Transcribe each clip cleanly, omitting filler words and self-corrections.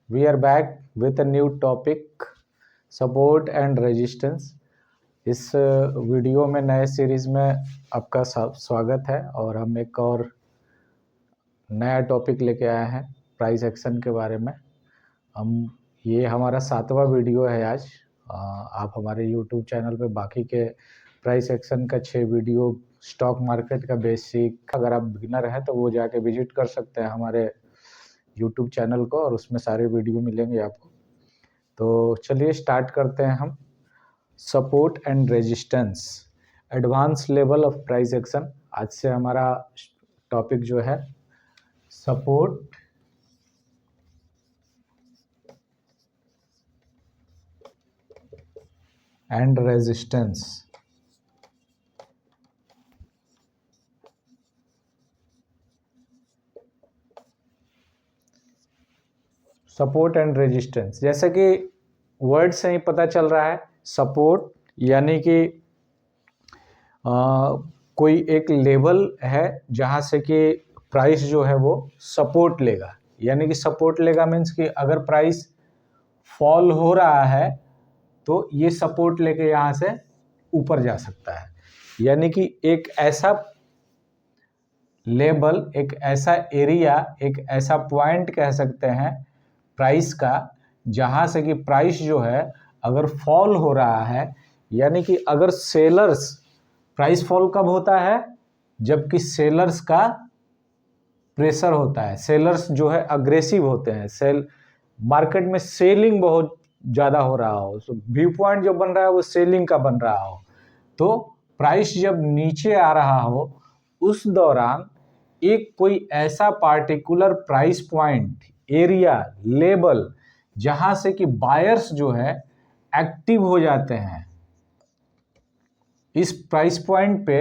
We are back with a new topic, support and resistance. इस video में नए series में आपका स्वागत है और हम एक और नया टॉपिक लेके आए हैं प्राइस एक्शन के बारे में। ये हमारा 7वां वीडियो है आज। आप हमारे यूट्यूब चैनल पे बाकी के प्राइस एक्शन का 6 वीडियो, स्टॉक मार्केट का बेसिक, अगर आप बिगिनर हैं तो वो जाके विजिट कर सकते हैं हमारे यूट्यूब चैनल को और उसमें सारे वीडियो मिलेंगे आपको। तो चलिए स्टार्ट करते हैं हम। Support and resistance, advance level of price action. आज से हमारा टॉपिक जो है support and resistance. Support and resistance, जैसे कि वर्ड से ही पता चल रहा है, सपोर्ट यानी कि कोई एक लेवल है जहाँ से कि प्राइस जो है वो सपोर्ट लेगा। यानी कि सपोर्ट लेगा मीन्स कि अगर प्राइस फॉल हो रहा है तो ये सपोर्ट लेके यहाँ से ऊपर जा सकता है। यानी कि एक ऐसा लेवल, एक ऐसा एरिया, एक ऐसा पॉइंट कह सकते हैं प्राइस का, जहाँ से कि प्राइस जो है अगर फॉल हो रहा है, यानी कि अगर सेलर्स, प्राइस फॉल कब होता है? जबकि सेलर्स का प्रेशर होता है, सेलर्स जो है अग्रेसिव होते हैं, सेल मार्केट में सेलिंग बहुत ज़्यादा हो रहा हो, तो व्यू पॉइंट जो बन रहा है वो सेलिंग का बन रहा हो, तो प्राइस जब नीचे आ रहा हो उस दौरान एक कोई ऐसा particular price point, area, level जहां से कि बायर्स जो है एक्टिव हो जाते हैं। इस प्राइस पॉइंट पे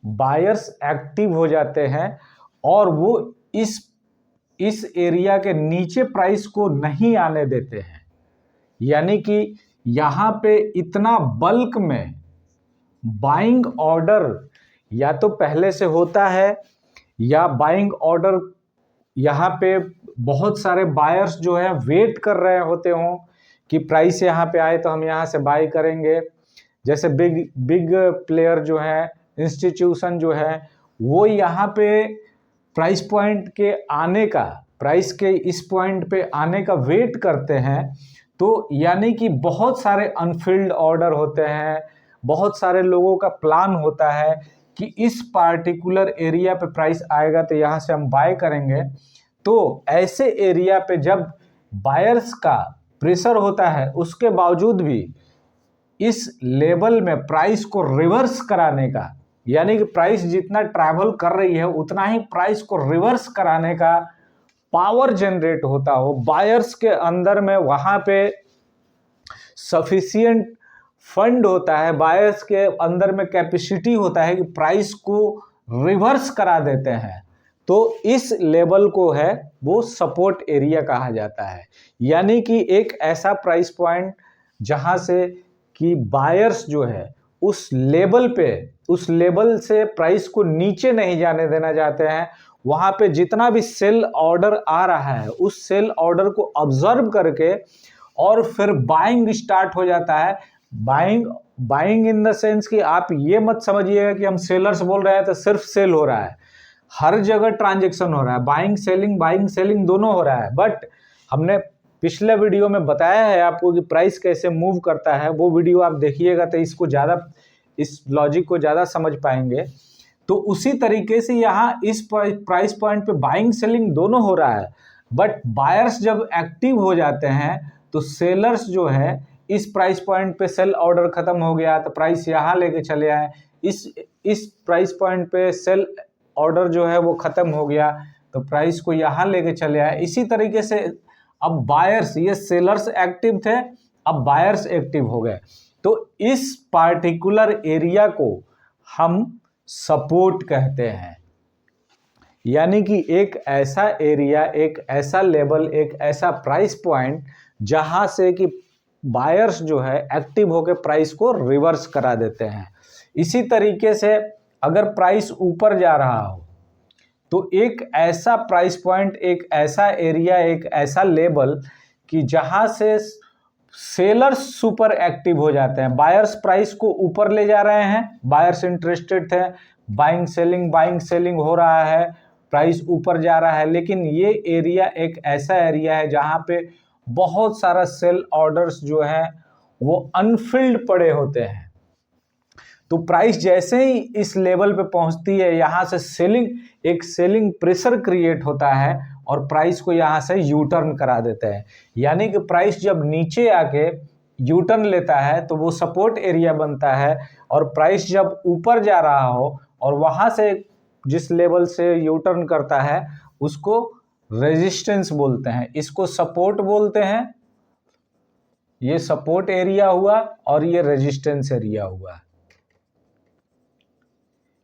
बायर्स एक्टिव हो जाते हैं और वो इस एरिया के नीचे प्राइस को नहीं आने देते हैं। यानी कि यहाँ पे इतना बल्क में बाइंग ऑर्डर या तो पहले से होता है या बाइंग ऑर्डर यहाँ पे बहुत सारे बायर्स जो है वेट कर रहे होते हों कि प्राइस यहाँ पे आए तो हम यहाँ से बाई करेंगे। जैसे बिग प्लेयर जो है, इंस्टीट्यूशन जो है, वो यहाँ पे प्राइस पॉइंट के आने का, प्राइस के इस पॉइंट पे आने का वेट करते हैं। तो यानी कि बहुत सारे अनफिल्ड ऑर्डर होते हैं, बहुत सारे लोगों का प्लान होता है कि इस पार्टिकुलर एरिया पे प्राइस आएगा तो यहाँ से हम बाय करेंगे। तो ऐसे एरिया पे जब बायर्स का प्रेशर होता है, उसके बावजूद भी इस लेवल में प्राइस को रिवर्स कराने का, यानी कि प्राइस जितना ट्रैवल कर रही है उतना ही प्राइस को रिवर्स कराने का पावर जनरेट होता हो बायर्स के अंदर में, वहां पे सफिशिएंट फंड होता है, बायर्स के अंदर में कैपेसिटी होता है कि प्राइस को रिवर्स करा देते हैं। तो इस लेवल को है वो सपोर्ट एरिया कहा जाता है। यानी कि एक ऐसा प्राइस पॉइंट जहां से कि बायर्स जो है उस लेवल पे, उस लेवल से प्राइस को नीचे नहीं जाने देना चाहते हैं। वहां पे जितना भी सेल ऑर्डर आ रहा है उस सेल ऑर्डर को ऑब्जर्व करके और फिर बाइंग स्टार्ट हो जाता है। बाइंग इन द सेंस कि आप ये मत समझिएगा कि हम सेलर्स बोल रहे हैं तो सिर्फ सेल हो रहा है, हर जगह ट्रांजैक्शन हो रहा है, बाइंग सेलिंग दोनों हो रहा है। बट हमने पिछले वीडियो में बताया है आपको कि प्राइस कैसे मूव करता है, वो वीडियो आप देखिएगा तो इसको ज़्यादा, इस लॉजिक को ज़्यादा समझ पाएंगे। तो उसी तरीके से यहाँ इस प्राइस पॉइंट पे बाइंग सेलिंग दोनों हो रहा है, बट बायर्स जब एक्टिव हो जाते हैं तो सेलर्स जो है इस प्राइस पॉइंट पे सेल ऑर्डर खत्म हो गया तो प्राइस यहाँ लेके चले आए, इस प्राइस पॉइंट पे सेल ऑर्डर जो है वो खत्म हो गया तो प्राइस को यहाँ लेके चले आए। इसी तरीके से अब बायर्स, ये सेलर्स एक्टिव थे, अब बायर्स एक्टिव हो गए, तो इस पार्टिकुलर एरिया को हम सपोर्ट कहते हैं। यानी कि एक ऐसा एरिया, एक ऐसा लेवल, एक ऐसा प्राइस पॉइंट जहां से कि बायर्स जो है एक्टिव होकर प्राइस को रिवर्स करा देते हैं। इसी तरीके से अगर प्राइस ऊपर जा रहा हो तो एक ऐसा प्राइस पॉइंट, एक ऐसा एरिया, एक ऐसा लेवल कि जहां से सेलर्स सुपर एक्टिव हो जाते हैं, बायर्स प्राइस को ऊपर ले जा रहे हैं, बायर्स इंटरेस्टेड थे, बाइंग सेलिंग हो रहा है, प्राइस ऊपर जा रहा है, लेकिन ये एरिया एक ऐसा एरिया है जहां पे बहुत सारा सेल ऑर्डर्स जो है वो अनफिल्ड पड़े होते हैं। तो प्राइस जैसे ही इस लेवल पे पहुंचती है, यहां से सेलिंग प्रेशर क्रिएट होता है और प्राइस को यहां से यू टर्न करा देते हैं। यानी कि प्राइस जब नीचे आके यू टर्न लेता है तो वो सपोर्ट एरिया बनता है, और प्राइस जब ऊपर जा रहा हो और वहां से जिस लेवल से यू टर्न करता है उसको रेजिस्टेंस बोलते हैं, इसको सपोर्ट बोलते हैं। ये सपोर्ट एरिया हुआ और ये रेजिस्टेंस एरिया हुआ।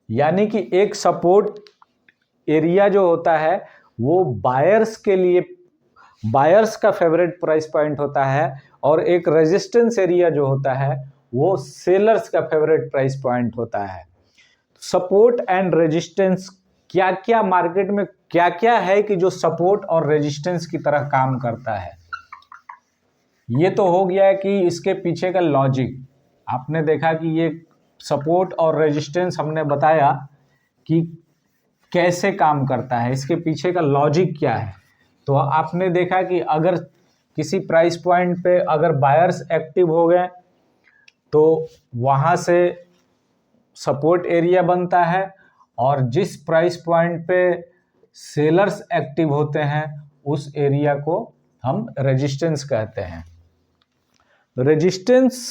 यानी कि एक सपोर्ट एरिया जो होता है वो बायर्स के लिए, बायर्स का फेवरेट प्राइस पॉइंट होता है, और एक रेजिस्टेंस एरिया जो होता है वो सेलर्स का फेवरेट प्राइस पॉइंट होता है। सपोर्ट एंड रेजिस्टेंस क्या क्या मार्केट में क्या क्या है कि जो सपोर्ट और रेजिस्टेंस की तरह काम करता है। ये तो हो गया है कि इसके पीछे का लॉजिक। आपने देखा कि ये सपोर्ट और रेजिस्टेंस हमने बताया कि कैसे काम करता है, इसके पीछे का लॉजिक क्या है। तो आपने देखा कि अगर किसी प्राइस पॉइंट पे अगर बायर्स एक्टिव हो गए तो वहाँ से सपोर्ट एरिया बनता है, और जिस प्राइस पॉइंट पे सेलर्स एक्टिव होते हैं उस एरिया को हम रेजिस्टेंस कहते हैं। रेजिस्टेंस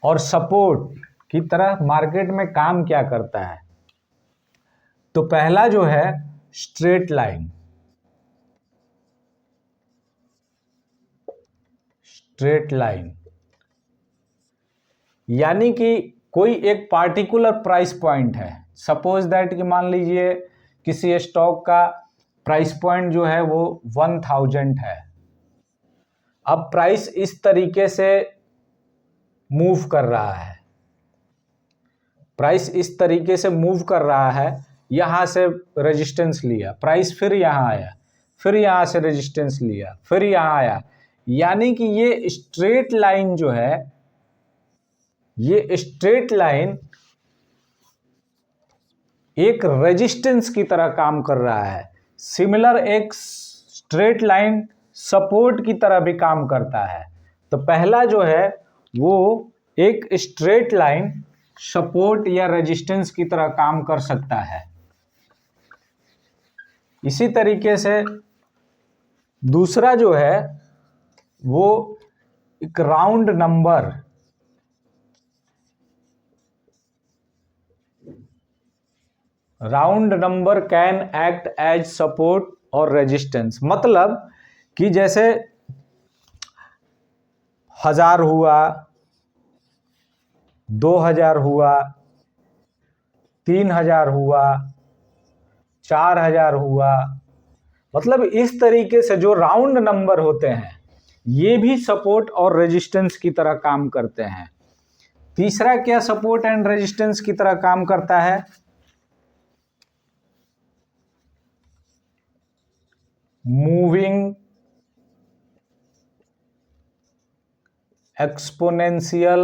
और सपोर्ट की तरह मार्केट में काम क्या करता है। तो पहला जो है स्ट्रेट लाइन, स्ट्रेट लाइन यानी कि कोई एक पार्टिकुलर प्राइस पॉइंट है। सपोज दैट कि मान लीजिए किसी स्टॉक का प्राइस पॉइंट जो है वो 1000 है। अब प्राइस इस तरीके से मूव कर रहा है, प्राइस इस तरीके से मूव कर रहा है, यहां से रेजिस्टेंस लिया, प्राइस फिर यहां आया, फिर यहां से रेजिस्टेंस लिया, फिर यहां आया। यानी कि ये स्ट्रेट लाइन जो है, ये स्ट्रेट लाइन एक रेजिस्टेंस की तरह काम कर रहा है। सिमिलर एक स्ट्रेट लाइन सपोर्ट की तरह भी काम करता है। तो पहला जो है वो एक स्ट्रेट लाइन सपोर्ट या रेजिस्टेंस की तरह काम कर सकता है। इसी तरीके से दूसरा जो है वो एक round number, round number can act as support और रेजिस्टेंस। मतलब कि जैसे 1000 हुआ, 2000 हुआ, 3000 हुआ, 4000 हुआ, मतलब इस तरीके से जो राउंड नंबर होते हैं ये भी सपोर्ट और रेजिस्टेंस की तरह काम करते हैं। तीसरा क्या सपोर्ट एंड रेजिस्टेंस की तरह काम करता है, मूविंग एक्सपोनेंशियल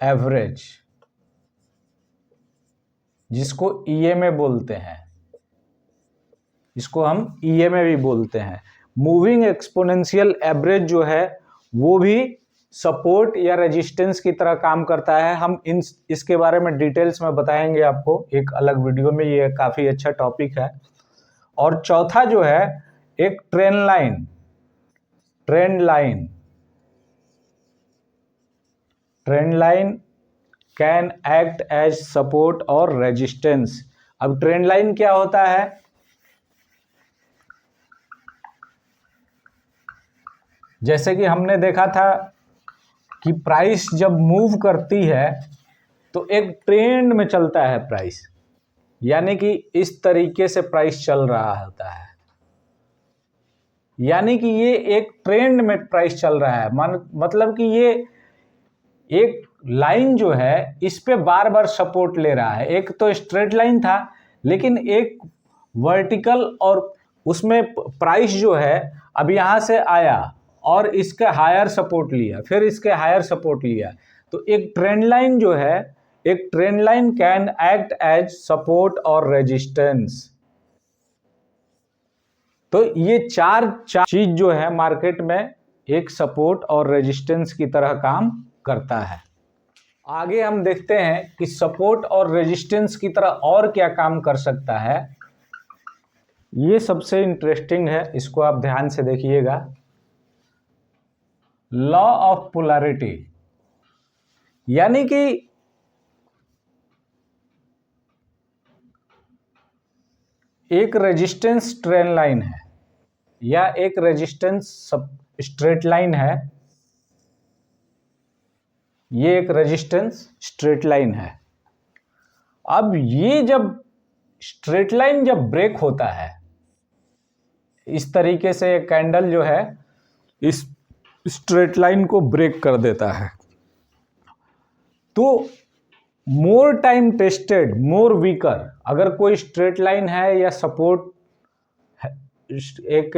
एवरेज, जिसको ईएमए बोलते हैं, इसको हम ईएमए भी बोलते हैं। मूविंग एक्सपोनेंशियल एवरेज जो है वो भी सपोर्ट या रेजिस्टेंस की तरह काम करता है। हम इसके बारे में डिटेल्स में बताएंगे आपको एक अलग वीडियो में, ये काफ़ी अच्छा टॉपिक है। और चौथा जो है एक trend line, trend line, trend line can act as support और रेजिस्टेंस। अब ट्रेंड लाइन क्या होता है, जैसे कि हमने देखा था कि प्राइस जब मूव करती है तो एक ट्रेंड में चलता है प्राइस, यानी कि इस तरीके से प्राइस चल रहा होता है, यानी कि ये एक ट्रेंड में प्राइस चल रहा है। मतलब कि ये एक लाइन जो है इस पे बार बार सपोर्ट ले रहा है। एक तो स्ट्रेट लाइन था, लेकिन एक वर्टिकल, और उसमें प्राइस जो है अब यहाँ से आया और इसके हायर सपोर्ट लिया, फिर इसके हायर सपोर्ट लिया, तो एक ट्रेंड लाइन जो है, एक trend line can act as support और रेजिस्टेंस। तो ये चार चीज जो है मार्केट में एक सपोर्ट और रेजिस्टेंस की तरह काम करता है। आगे हम देखते हैं कि सपोर्ट और रेजिस्टेंस की तरह और क्या काम कर सकता है। ये सबसे इंटरेस्टिंग है, इसको आप ध्यान से देखिएगा। लॉ ऑफ पोलैरिटी, यानी कि एक रेजिस्टेंस ट्रेंड लाइन है या एक रेजिस्टेंस स्ट्रेट लाइन है, ये एक रेजिस्टेंस स्ट्रेट लाइन है। अब ये जब स्ट्रेट लाइन जब ब्रेक होता है, इस तरीके से एक कैंडल जो है इस स्ट्रेट लाइन को ब्रेक कर देता है, तो मोर टाइम टेस्टेड मोर वीकर, अगर कोई स्ट्रेट लाइन है या सपोर्ट, एक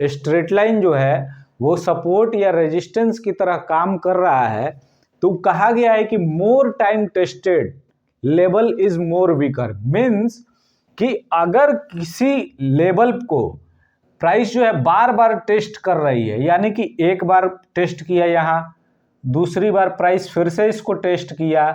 स्ट्रेट लाइन जो है वो सपोर्ट या रेजिस्टेंस की तरह काम कर रहा है, तो कहा गया है कि more time tested level is more weaker. Means कि अगर किसी लेवल को प्राइस जो है बार बार टेस्ट कर रही है, यानी कि एक बार टेस्ट किया यहाँ, दूसरी बार प्राइस फिर से इसको टेस्ट किया,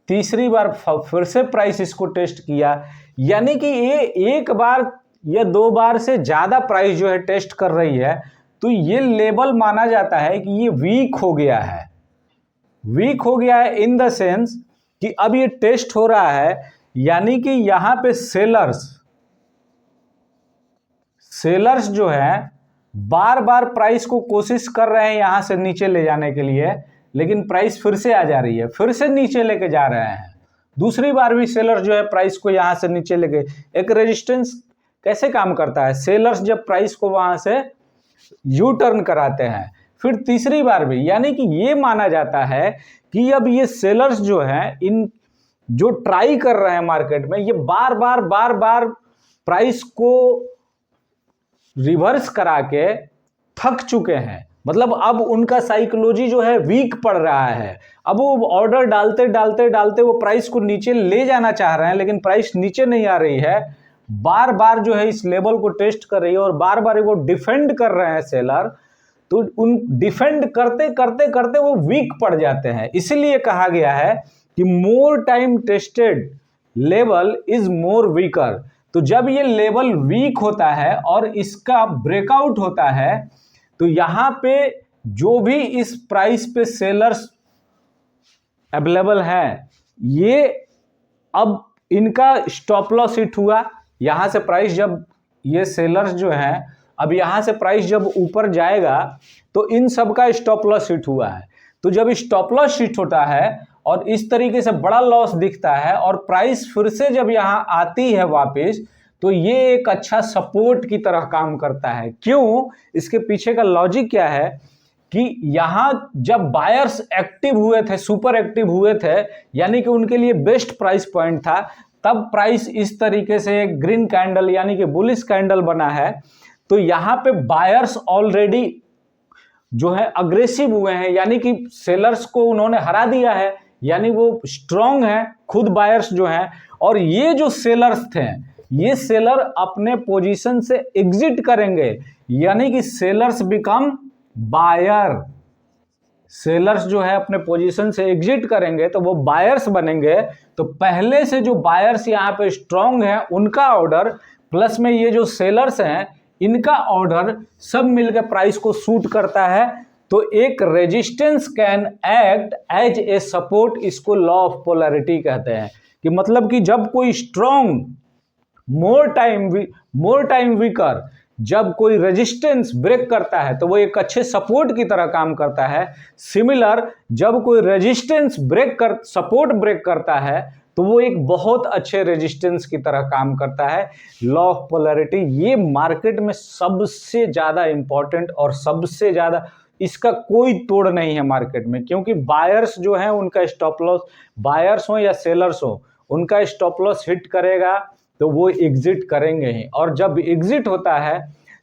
तीसरी बार फिर से प्राइस इसको टेस्ट किया, यानी कि ये एक बार या दो बार से ज़्यादा प्राइस जो है टेस्ट कर रही है, तो ये लेवल माना जाता है कि ये वीक हो गया है। वीक हो गया है इन द सेंस कि अब ये टेस्ट हो रहा है, यानी कि यहाँ पे सेलर्स जो है बार बार प्राइस को कोशिश कर रहे हैं यहाँ से नीचे ले जाने के लिए, लेकिन प्राइस फिर से आ जा रही है, फिर से नीचे लेके जा रहे हैं। दूसरी बार भी सेलर जो है प्राइस को यहाँ से नीचे लेके, एक रेजिस्टेंस कैसे काम करता है, सेलर्स जब प्राइस को वहां से यू टर्न कराते हैं, फिर तीसरी बार भी, यानी कि ये माना जाता है कि अब ये सेलर्स जो हैं, इन जो ट्राई कर रहे हैं मार्केट में, ये बार बार प्राइस को रिवर्स करा के थक चुके हैं। मतलब अब उनका साइकोलॉजी जो है वीक पड़ रहा है, अब वो ऑर्डर डालते वो प्राइस को नीचे ले जाना चाह रहे हैं, लेकिन प्राइस नीचे नहीं आ रही है, बार बार जो है इस लेवल को टेस्ट कर रही है और बार बार वो डिफेंड कर रहे हैं सेलर, तो उन डिफेंड करते वो वीक पड़ जाते हैं। इसीलिए कहा गया है कि more time tested level is more weaker. तो जब ये लेवल वीक होता है और इसका ब्रेकआउट होता है, तो यहां पे जो भी इस प्राइस पे सेलर्स अवेलेबल हैं, ये अब इनका स्टॉप लॉस हिट हुआ। यहां से प्राइस जब ये सेलर्स जो हैं, अब यहां से प्राइस जब ऊपर जाएगा तो इन सब का स्टॉप लॉस हिट हुआ है। तो जब स्टॉप लॉस हिट होता है और इस तरीके से बड़ा लॉस दिखता है और प्राइस फिर से जब यहां आती है वापस, तो ये एक अच्छा सपोर्ट की तरह काम करता है। क्यों? इसके पीछे का लॉजिक क्या है कि यहां जब बायर्स एक्टिव हुए थे, सुपर एक्टिव हुए थे, यानी कि उनके लिए बेस्ट प्राइस पॉइंट था, तब प्राइस इस तरीके से एक ग्रीन कैंडल यानी कि बुलिश कैंडल बना है। तो यहां पे बायर्स ऑलरेडी जो है अग्रेसिव हुए हैं, यानी कि सेलर्स को उन्होंने हरा दिया है, यानी वो स्ट्रांग है खुद बायर्स जो हैं। और ये जो सेलर्स थे, ये सेलर अपने पोजीशन से एग्जिट करेंगे, यानी कि सेलर्स बिकम बायर। सेलर्स जो है अपने पोजीशन से एग्जिट करेंगे तो वो बायर्स बनेंगे। तो पहले से जो बायर्स यहाँ पे स्ट्रांग हैं उनका ऑर्डर, प्लस में ये जो सेलर्स हैं इनका ऑर्डर, सब मिलकर प्राइस को सूट करता है। तो एक resistance can act as a support, इसको लॉ ऑफ पोलैरिटी कहते हैं। कि मतलब कि जब कोई स्ट्रांग मोर टाइम वीकर, जब कोई रेजिस्टेंस ब्रेक करता है तो वो एक अच्छे सपोर्ट की तरह काम करता है। सिमिलर जब कोई रेजिस्टेंस सपोर्ट ब्रेक करता है तो वो एक बहुत अच्छे रेजिस्टेंस की तरह काम करता है। लॉ ऑफ पोलैरिटी ये मार्केट में सबसे ज़्यादा इंपॉर्टेंट और सबसे ज़्यादा, इसका कोई तोड़ नहीं है मार्केट में, क्योंकि बायर्स जो हैं उनका स्टॉप लॉस, बायर्स हो या सेलर्स हो, उनका स्टॉप लॉस हिट करेगा तो वो एग्जिट करेंगे ही। और जब एग्जिट होता है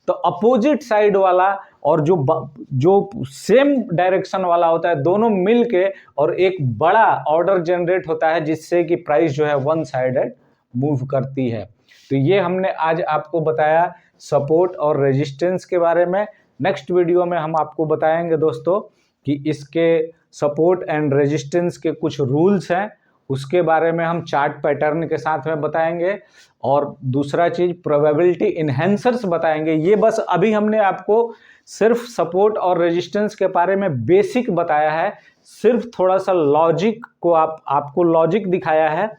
तो अपोजिट साइड वाला और जो सेम डायरेक्शन वाला होता है, दोनों मिलके और एक बड़ा ऑर्डर जनरेट होता है, जिससे कि प्राइस जो है वन साइडेड मूव करती है। तो ये हमने आज आपको बताया सपोर्ट और रेजिस्टेंस के बारे में। नेक्स्ट वीडियो में हम आपको बताएंगे दोस्तों कि इसके सपोर्ट एंड रेजिस्टेंस के कुछ रूल्स हैं, उसके बारे में हम चार्ट पैटर्न के साथ में बताएंगे। और दूसरा चीज प्रोबेबिलिटी इन्हेंसर्स बताएंगे। ये बस अभी हमने आपको सिर्फ सपोर्ट और रेजिस्टेंस के बारे में बेसिक बताया है, सिर्फ थोड़ा सा लॉजिक को आपको लॉजिक दिखाया है।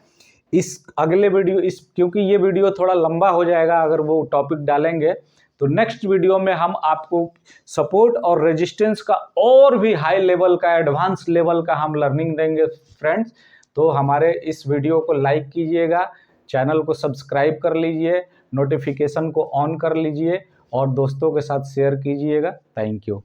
इस अगले वीडियो क्योंकि ये वीडियो थोड़ा लंबा हो जाएगा अगर वो टॉपिक डालेंगे, तो नेक्स्ट वीडियो में हम आपको सपोर्ट और रेजिस्टेंस का और भी हाई लेवल का, एडवांस लेवल का हम लर्निंग देंगे फ्रेंड्स। तो हमारे इस वीडियो को लाइक कीजिएगा, चैनल को सब्सक्राइब कर लीजिए, नोटिफिकेशन को ऑन कर लीजिए और दोस्तों के साथ शेयर कीजिएगा। Thank you.